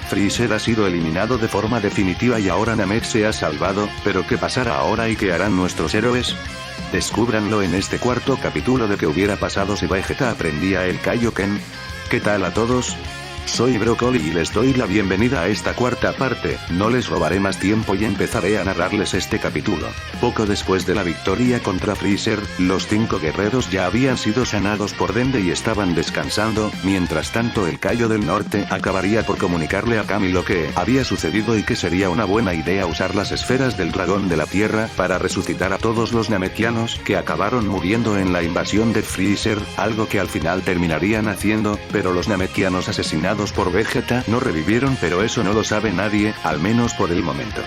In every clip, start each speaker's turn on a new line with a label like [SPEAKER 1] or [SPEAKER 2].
[SPEAKER 1] Freezer ha sido eliminado de forma definitiva y ahora Namek se ha salvado, pero ¿qué pasará ahora y qué harán nuestros héroes? Descúbranlo en este cuarto capítulo de ¿Qué hubiera pasado si Vegeta aprendía el Kaioken? ¿Qué tal a todos? Soy Broccoli y les doy la bienvenida a esta cuarta parte. No les robaré más tiempo y empezaré a narrarles este capítulo. Poco después de la victoria contra Freezer, los 5 guerreros ya habían sido sanados por Dende y estaban descansando. Mientras tanto, el Kaio del Norte acabaría por comunicarle a Kami lo que había sucedido y que sería una buena idea usar las esferas del dragón de la tierra para resucitar a todos los namekianos que acabaron muriendo en la invasión de Freezer, algo que al final terminarían haciendo, pero los namekianos asesinados por Vegeta no revivieron, pero eso no lo sabe nadie, al menos por el momento.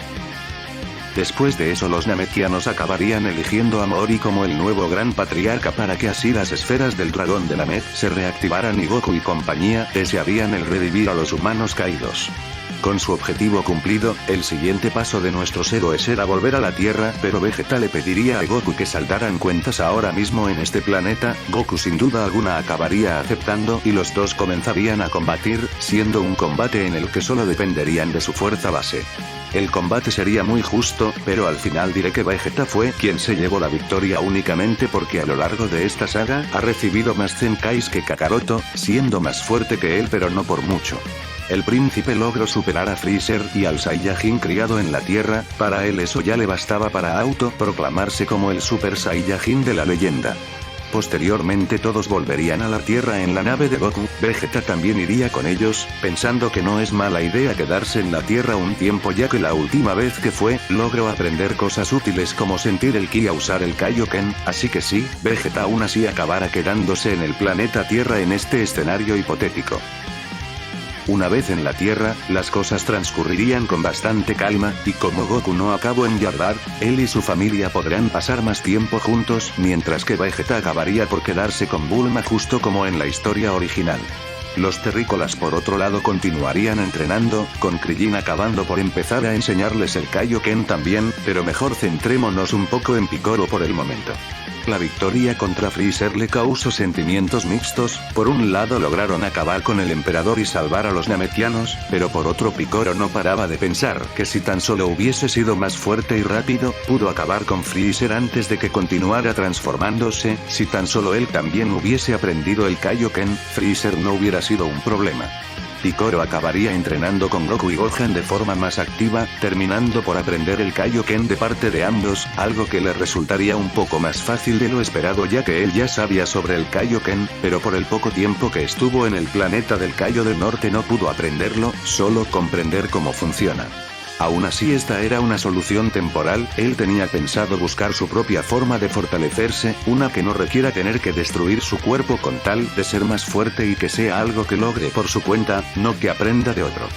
[SPEAKER 1] Después de eso los namekianos acabarían eligiendo a Mori como el nuevo gran patriarca para que así las esferas del dragón de Namek se reactivaran y Goku y compañía desearían el revivir a los humanos caídos. Con su objetivo cumplido, el siguiente paso de nuestros héroes era volver a la Tierra, pero Vegeta le pediría a Goku que saldaran cuentas ahora mismo en este planeta. Goku sin duda alguna acabaría aceptando y los dos comenzarían a combatir, siendo un combate en el que solo dependerían de su fuerza base. El combate sería muy justo, pero al final diré que Vegeta fue quien se llevó la victoria únicamente porque a lo largo de esta saga ha recibido más Zenkais que Kakaroto, siendo más fuerte que él pero no por mucho. El príncipe logró superar a Freezer y al Saiyajin criado en la Tierra, para él eso ya le bastaba para autoproclamarse como el Super Saiyajin de la leyenda. Posteriormente todos volverían a la Tierra en la nave de Goku. Vegeta también iría con ellos, pensando que no es mala idea quedarse en la Tierra un tiempo ya que la última vez que fue, logró aprender cosas útiles como sentir el ki a usar el Kaioken, así que sí, Vegeta aún así acabará quedándose en el planeta Tierra en este escenario hipotético. Una vez en la Tierra, las cosas transcurrirían con bastante calma, y como Goku no acabó en Yardar, él y su familia podrán pasar más tiempo juntos, mientras que Vegeta acabaría por quedarse con Bulma justo como en la historia original. Los terrícolas por otro lado continuarían entrenando, con Krillin acabando por empezar a enseñarles el Kaioken también, pero mejor centrémonos un poco en Piccolo por el momento. La victoria contra Freezer le causó sentimientos mixtos. Por un lado lograron acabar con el emperador y salvar a los namekianos, pero por otro Piccolo no paraba de pensar que si tan solo hubiese sido más fuerte y rápido, pudo acabar con Freezer antes de que continuara transformándose. Si tan solo él también hubiese aprendido el Kaioken, Freezer no hubiera sido un problema. Piccolo acabaría entrenando con Goku y Gohan de forma más activa, terminando por aprender el Kaioken de parte de ambos, algo que le resultaría un poco más fácil de lo esperado ya que él ya sabía sobre el Kaioken, pero por el poco tiempo que estuvo en el planeta del Kaio del Norte no pudo aprenderlo, solo comprender cómo funciona. Aún así esta era una solución temporal, él tenía pensado buscar su propia forma de fortalecerse, una que no requiera tener que destruir su cuerpo con tal de ser más fuerte y que sea algo que logre por su cuenta, no que aprenda de otro.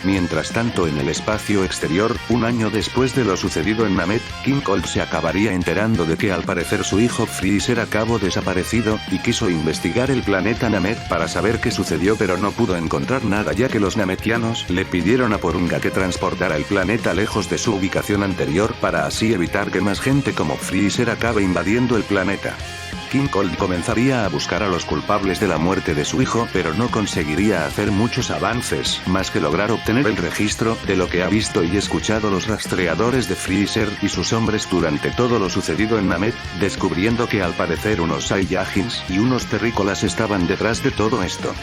[SPEAKER 1] Mientras tanto en el espacio exterior, un año después de lo sucedido en Namek, King Cold se acabaría enterando de que al parecer su hijo Freezer acabó desaparecido, y quiso investigar el planeta Namek para saber qué sucedió pero no pudo encontrar nada ya que los namekianos le pidieron a Porunga que transportara el planeta lejos de su ubicación anterior para así evitar que más gente como Freezer acabe invadiendo el planeta. King Cold comenzaría a buscar a los culpables de la muerte de su hijo pero no conseguiría hacer muchos avances, más que lograr obtener el registro de lo que ha visto y escuchado los rastreadores de Freezer y sus hombres durante todo lo sucedido en Namek, descubriendo que al parecer unos Saiyajins y unos terrícolas estaban detrás de todo esto.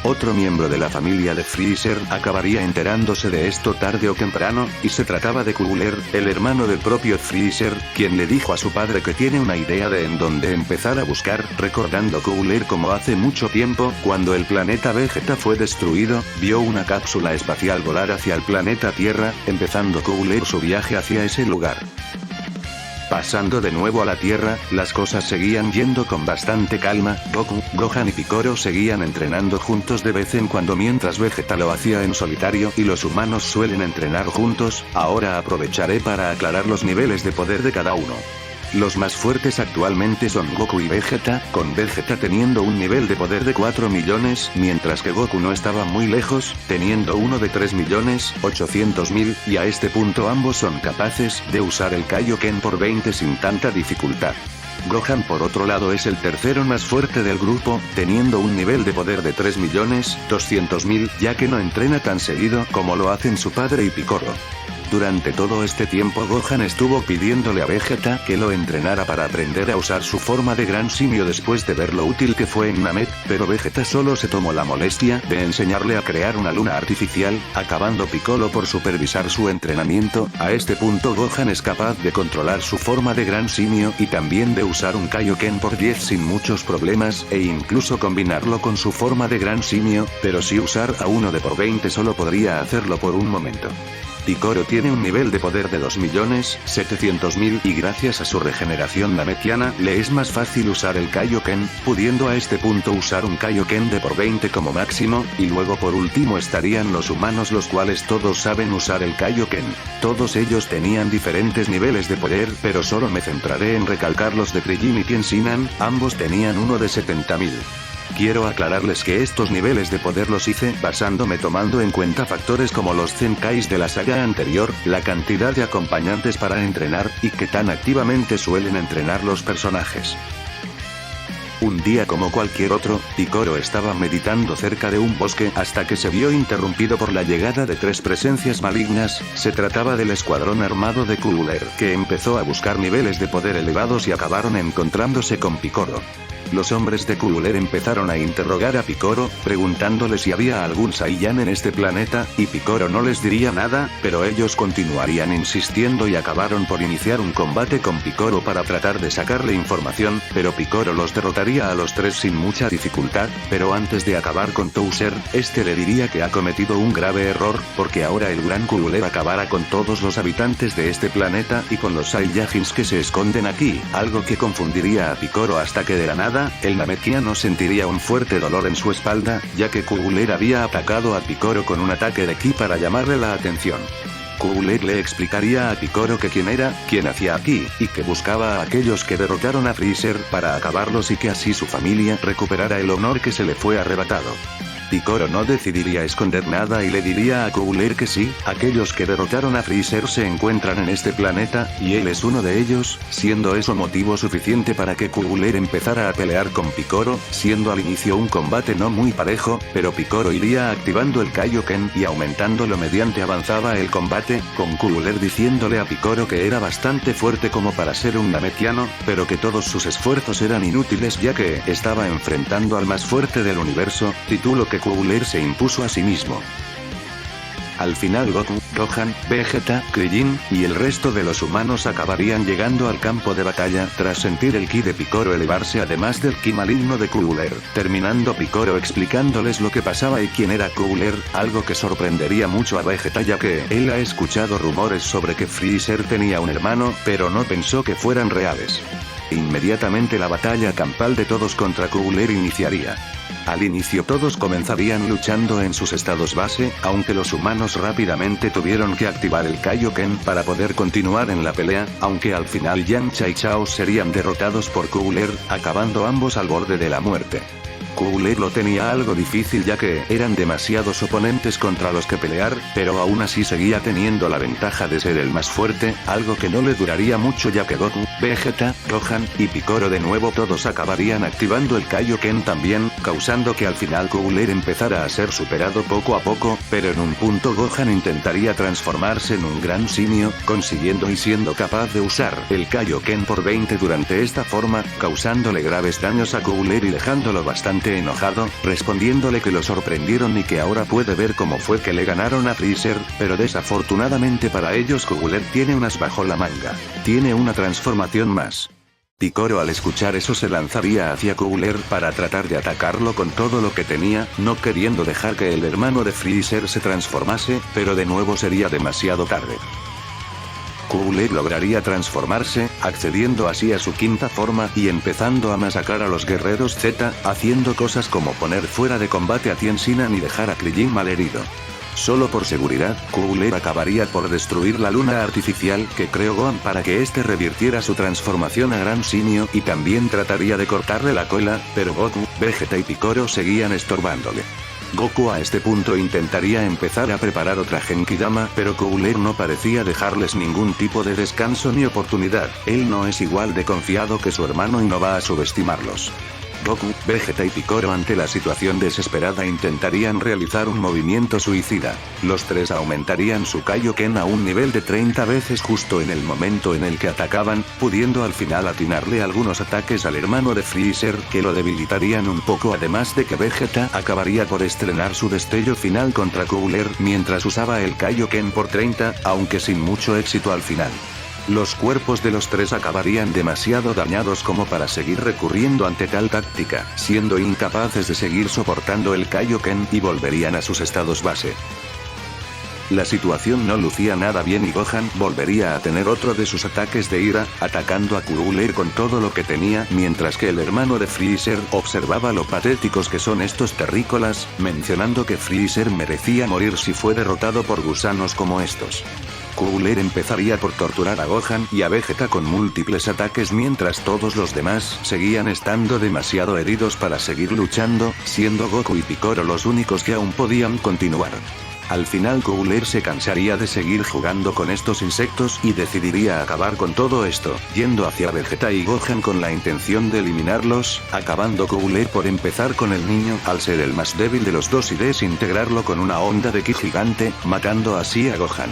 [SPEAKER 1] Otro miembro de la familia de Freezer acabaría enterándose de esto tarde o temprano, y se trataba de Cooler, el hermano del propio Freezer, quien le dijo a su padre que tiene una idea de en dónde empezar a buscar, recordando Cooler como hace mucho tiempo, cuando el planeta Vegeta fue destruido, vio una cápsula espacial volar hacia el planeta Tierra, empezando Cooler su viaje hacia ese lugar. Pasando de nuevo a la Tierra, las cosas seguían yendo con bastante calma. Goku, Gohan y Piccolo seguían entrenando juntos de vez en cuando mientras Vegeta lo hacía en solitario y los humanos suelen entrenar juntos. Ahora aprovecharé para aclarar los niveles de poder de cada uno. Los más fuertes actualmente son Goku y Vegeta, con Vegeta teniendo un nivel de poder de 4 millones, mientras que Goku no estaba muy lejos, teniendo uno de 3.800.000, y a este punto ambos son capaces de usar el Kaioken por 20 sin tanta dificultad. Gohan por otro lado es el tercero más fuerte del grupo, teniendo un nivel de poder de 3.200.000, ya que no entrena tan seguido como lo hacen su padre y Piccolo. Durante todo este tiempo Gohan estuvo pidiéndole a Vegeta que lo entrenara para aprender a usar su forma de gran simio después de ver lo útil que fue en Namek, pero Vegeta solo se tomó la molestia de enseñarle a crear una luna artificial, acabando Piccolo por supervisar su entrenamiento. A este punto Gohan es capaz de controlar su forma de gran simio y también de usar un Kaioken por 10 sin muchos problemas e incluso combinarlo con su forma de gran simio, pero si usar a uno de por 20 solo podría hacerlo por un momento. Piccolo tiene un nivel de poder de 2.700.000 y gracias a su regeneración namekiana le es más fácil usar el Kaioken, pudiendo a este punto usar un Kaioken de por 20 como máximo, y luego por último estarían los humanos, los cuales todos saben usar el Kaioken. Todos ellos tenían diferentes niveles de poder, pero solo me centraré en recalcar los de Krillin y Tenshinhan, ambos tenían uno de 70.000. Quiero aclararles que estos niveles de poder los hice basándome tomando en cuenta factores como los Zenkais de la saga anterior, la cantidad de acompañantes para entrenar, y qué tan activamente suelen entrenar los personajes. Un día como cualquier otro, Piccolo estaba meditando cerca de un bosque hasta que se vio interrumpido por la llegada de 3 presencias malignas. Se trataba del escuadrón armado de Cooler, que empezó a buscar niveles de poder elevados y acabaron encontrándose con Piccolo. Los hombres de Cooler empezaron a interrogar a Piccolo, preguntándole si había algún Saiyan en este planeta, y Piccolo no les diría nada, pero ellos continuarían insistiendo y acabaron por iniciar un combate con Piccolo para tratar de sacarle información, pero Piccolo los derrotaría a los 3 sin mucha dificultad, pero antes de acabar con Bowser, este le diría que ha cometido un grave error, porque ahora el gran Cooler acabará con todos los habitantes de este planeta y con los Saiyajins que se esconden aquí, algo que confundiría a Piccolo hasta que de la nada, el namekiano sentiría un fuerte dolor en su espalda, ya que Cooler había atacado a Piccolo con un ataque de ki para llamarle la atención. Cooler le explicaría a Piccolo que quién era, quién hacía aquí, y que buscaba a aquellos que derrotaron a Freezer para acabarlos y que así su familia recuperara el honor que se le fue arrebatado. Piccolo no decidiría esconder nada y le diría a Cooler que sí, aquellos que derrotaron a Freezer se encuentran en este planeta, y él es uno de ellos, siendo eso motivo suficiente para que Cooler empezara a pelear con Piccolo, siendo al inicio un combate no muy parejo, pero Piccolo iría activando el Kaioken y aumentándolo mediante avanzaba el combate, con Cooler diciéndole a Piccolo que era bastante fuerte como para ser un namekiano, pero que todos sus esfuerzos eran inútiles ya que estaba enfrentando al más fuerte del universo, título que Cooler se impuso a sí mismo. Al final Goku, Gohan, Vegeta, Krillin, y el resto de los humanos acabarían llegando al campo de batalla tras sentir el ki de Piccolo elevarse además del ki maligno de Cooler, terminando Piccolo explicándoles lo que pasaba y quién era Cooler, algo que sorprendería mucho a Vegeta ya que él ha escuchado rumores sobre que Freezer tenía un hermano, pero no pensó que fueran reales. Inmediatamente la batalla campal de todos contra Cooler iniciaría. Al inicio todos comenzarían luchando en sus estados base, aunque los humanos rápidamente tuvieron que activar el Kaioken para poder continuar en la pelea, aunque al final Yamcha y Chaos serían derrotados por Cooler, acabando ambos al borde de la muerte. Cooler lo tenía algo difícil ya que eran demasiados oponentes contra los que pelear, pero aún así seguía teniendo la ventaja de ser el más fuerte, algo que no le duraría mucho ya que Goku, Vegeta, Gohan y Piccolo de nuevo todos acabarían activando el Kaioken también, causando que al final Cooler empezara a ser superado poco a poco, pero en un punto Gohan intentaría transformarse en un gran simio, consiguiendo y siendo capaz de usar el Kaioken por 20 durante esta forma, causándole graves daños a Cooler y dejándolo bastante enojado, respondiéndole que lo sorprendieron y que ahora puede ver cómo fue que le ganaron a Freezer, pero desafortunadamente para ellos Cooler tiene unas bajo la manga. Tiene una transformación más. Piccolo al escuchar eso se lanzaría hacia Cooler para tratar de atacarlo con todo lo que tenía, no queriendo dejar que el hermano de Freezer se transformase, pero de nuevo sería demasiado tarde. Cooler lograría transformarse, accediendo así a su quinta forma y empezando a masacrar a los guerreros Z, haciendo cosas como poner fuera de combate a Tenshinhan y dejar a Krillin malherido. Solo por seguridad, Cooler acabaría por destruir la luna artificial que creó Gohan para que éste revirtiera su transformación a Gran Simio y también trataría de cortarle la cola, pero Goku, Vegeta y Piccolo seguían estorbándole. Goku a este punto intentaría empezar a preparar otra Genkidama, pero Cooler no parecía dejarles ningún tipo de descanso ni oportunidad. Él no es igual de confiado que su hermano y no va a subestimarlos. Goku, Vegeta y Piccolo ante la situación desesperada intentarían realizar un movimiento suicida. Los tres aumentarían su Kaioken a un nivel de 30 veces justo en el momento en el que atacaban, pudiendo al final atinarle algunos ataques al hermano de Freezer que lo debilitarían un poco, además de que Vegeta acabaría por estrenar su destello final contra Cooler mientras usaba el Kaioken por 30, aunque sin mucho éxito al final. Los cuerpos de los tres acabarían demasiado dañados como para seguir recurriendo ante tal táctica, siendo incapaces de seguir soportando el Kaioken y volverían a sus estados base. La situación no lucía nada bien y Gohan volvería a tener otro de sus ataques de ira, atacando a Cooler con todo lo que tenía, mientras que el hermano de Freezer observaba lo patéticos que son estos terrícolas, mencionando que Freezer merecía morir si fue derrotado por gusanos como estos. Cooler empezaría por torturar a Gohan y a Vegeta con múltiples ataques mientras todos los demás seguían estando demasiado heridos para seguir luchando, siendo Goku y Piccolo los únicos que aún podían continuar. Al final Cooler se cansaría de seguir jugando con estos insectos y decidiría acabar con todo esto, yendo hacia Vegeta y Gohan con la intención de eliminarlos, acabando Cooler por empezar con el niño al ser el más débil de los dos y desintegrarlo con una onda de ki gigante, matando así a Gohan.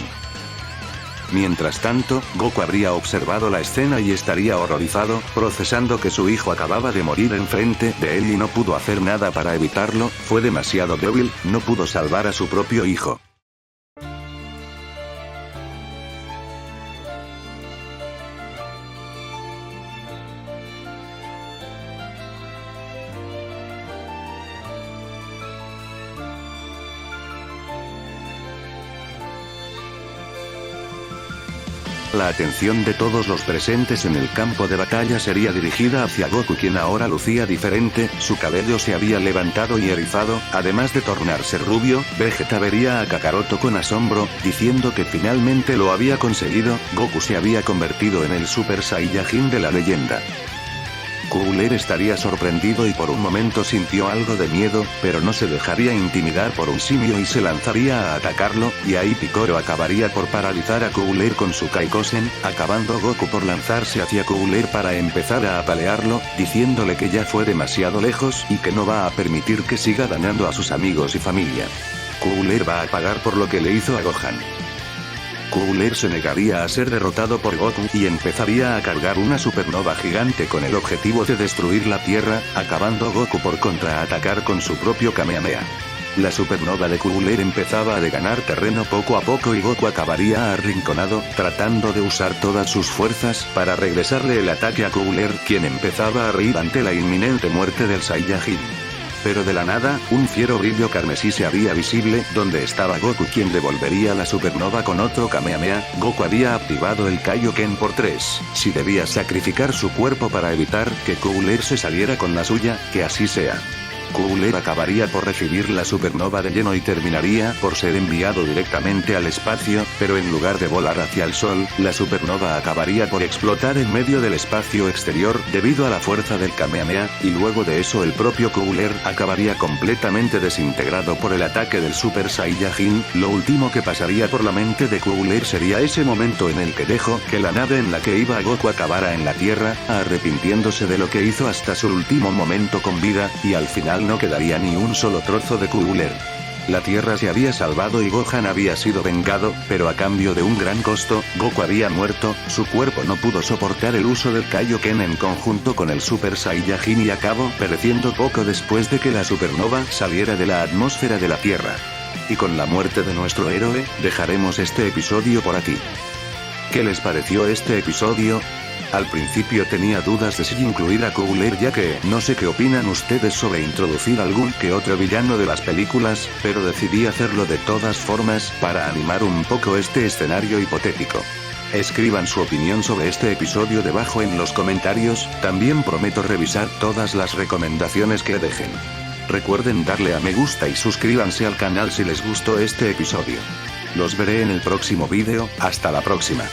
[SPEAKER 1] Mientras tanto, Goku habría observado la escena y estaría horrorizado, procesando que su hijo acababa de morir enfrente de él y no pudo hacer nada para evitarlo, fue demasiado débil, no pudo salvar a su propio hijo. La atención de todos los presentes en el campo de batalla sería dirigida hacia Goku, quien ahora lucía diferente, su cabello se había levantado y erizado, además de tornarse rubio. Vegeta vería a Kakaroto con asombro, diciendo que finalmente lo había conseguido, Goku se había convertido en el Super Saiyajin de la leyenda. Cooler estaría sorprendido y por un momento sintió algo de miedo, pero no se dejaría intimidar por un simio y se lanzaría a atacarlo, y ahí Piccolo acabaría por paralizar a Cooler con su Kaikosen, acabando Goku por lanzarse hacia Cooler para empezar a apalearlo, diciéndole que ya fue demasiado lejos y que no va a permitir que siga dañando a sus amigos y familia. Cooler va a pagar por lo que le hizo a Gohan. Cooler se negaría a ser derrotado por Goku y empezaría a cargar una supernova gigante con el objetivo de destruir la Tierra, acabando Goku por contraatacar con su propio Kamehameha. La supernova de Cooler empezaba a ganar terreno poco a poco y Goku acabaría arrinconado, tratando de usar todas sus fuerzas para regresarle el ataque a Cooler, quien empezaba a reír ante la inminente muerte del Saiyajin. Pero de la nada, un fiero brillo carmesí se haría visible, donde estaba Goku, quien devolvería la supernova con otro Kamehameha. Goku había activado el Kaioken por 3, si debía sacrificar su cuerpo para evitar que Cooler se saliera con la suya, que así sea. Cooler acabaría por recibir la supernova de lleno y terminaría por ser enviado directamente al espacio, pero en lugar de volar hacia el sol, la supernova acabaría por explotar en medio del espacio exterior debido a la fuerza del Kamehameha, y luego de eso el propio Cooler acabaría completamente desintegrado por el ataque del Super Saiyajin. Lo último que pasaría por la mente de Cooler sería ese momento en el que dejó que la nave en la que iba Goku acabara en la Tierra, arrepintiéndose de lo que hizo hasta su último momento con vida, y al final no quedaría ni un solo trozo de Cooler. La Tierra se había salvado y Gohan había sido vengado, pero a cambio de un gran costo. Goku había muerto, su cuerpo no pudo soportar el uso del Kaioken en conjunto con el Super Saiyajin y acabó pereciendo poco después de que la supernova saliera de la atmósfera de la Tierra. Y con la muerte de nuestro héroe, dejaremos este episodio por aquí. ¿Qué les pareció este episodio? Al principio tenía dudas de si incluir a Cooler, ya que no sé qué opinan ustedes sobre introducir algún que otro villano de las películas, pero decidí hacerlo de todas formas para animar un poco este escenario hipotético. Escriban su opinión sobre este episodio debajo en los comentarios, también prometo revisar todas las recomendaciones que dejen. Recuerden darle a me gusta y suscríbanse al canal si les gustó este episodio. Los veré en el próximo vídeo, hasta la próxima.